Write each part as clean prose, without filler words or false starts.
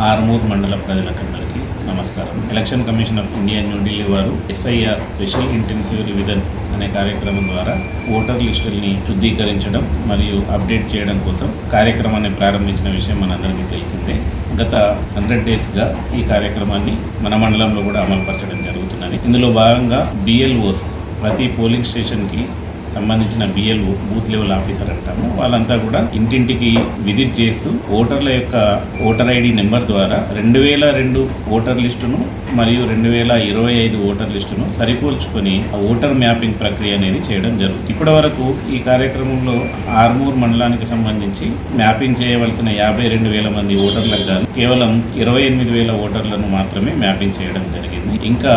ఆర్మూర్ మండల ప్రజలకందరికీ నమస్కారం. Election commission of India New Delhi వారు SIR స్పెషల్ ఇంటెన్సివ్ రివిజన్ అనే కార్యక్రమం ద్వారా ఓటర్ లిస్టుల్ని శుద్ధీకరించడం మరియు అప్డేట్ చేయడం కోసం కార్యక్రమాన్ని ప్రారంభించిన విషయం మనందరికీ తెలిసిందే. గత 100 డేస్గా ఈ కార్యక్రమాన్ని మన మండలంలో కూడా అమలుపరచడం జరుగుతున్నది. ఇందులో భాగంగా BLOs ప్రతి పోలింగ్ స్టేషన్కి సంబంధించిన BLO బూత్ లెవెల్ ఆఫీసర్ అంటాము, వాళ్ళంతా కూడా ఇంటింటికి విజిట్ చేస్తూ ఓటర్ల యొక్క ఓటర్ ID నెంబర్ ద్వారా 2002 ఓటర్ లిస్టును మరియు 2025 ఓటర్ లిస్టును సరిపోల్చుకొని ఆ ఓటర్ మ్యాపింగ్ ప్రక్రియ అనేది చేయడం జరుగుతుంది. ఇప్పటి వరకు ఈ కార్యక్రమంలో ఆర్మూర్ మండలానికి సంబంధించి మ్యాపింగ్ చేయవలసిన 52,000 మంది ఓటర్లకు గాను కేవలం 28,000 ఓటర్లను మాత్రమే మ్యాపింగ్ చేయడం జరిగింది. ఇంకా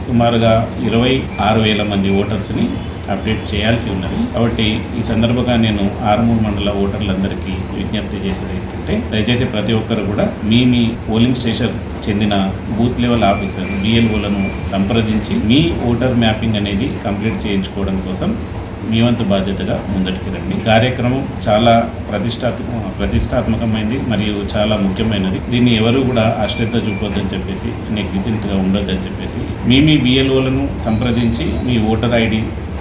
సుమారుగా 26,000 మంది ఓటర్స్ని అప్డేట్ చేయాల్సి ఉన్నది. కాబట్టి ఈ సందర్భంగా నేను ఆర్మూర్ మండల ఓటర్లందరికీ విజ్ఞప్తి చేసేది ఏంటంటే, దయచేసి ప్రతి ఒక్కరు కూడా మీ పోలింగ్ స్టేషన్ చెందిన బూత్ లెవెల్ ఆఫీసర్ BLOలను సంప్రదించి మీ ఓటర్ మ్యాపింగ్ అనేది కంప్లీట్ చేయించుకోవడం కోసం మీ వంతు బాధ్యతగా ముందటికి రండి. కార్యక్రమం చాలా ప్రతిష్టాత్మకమైనది మరియు చాలా ముఖ్యమైనది. దీన్ని ఎవరు కూడా అశ్రద్ధ చూపొద్దని చెప్పేసి, నెగ్లిజెంట్గా ఉండొద్దని చెప్పేసి మీ BLOలను సంప్రదించి మీ ఓటర్ ID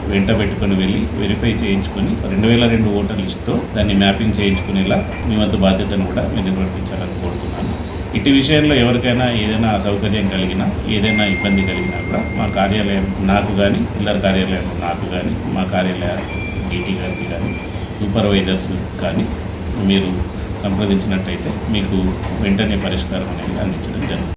వెంట పెట్టుకొని వెళ్ళి వెరిఫై చేయించుకొని 2002 ఓటర్ లిస్టుతో దాన్ని మ్యాపింగ్ చేయించుకునేలా మీ వంతు బాధ్యతను కూడా మీరు నిర్వర్తించాలని కోరుతున్నాను. ఇటు విషయంలో ఎవరికైనా ఏదైనా అసౌకర్యం కలిగినా, ఏదైనా ఇబ్బంది కలిగినా కూడా మా కార్యాలయం నాకు కానీ, చిల్లర కార్యాలయం నాకు కానీ, మా కార్యాలయ DT గారికి కానీ, సూపర్వైజర్స్ కానీ మీరు సంప్రదించినట్టయితే మీకు వెంటనే పరిష్కారం అనేది అందించడం జరుగుతుంది.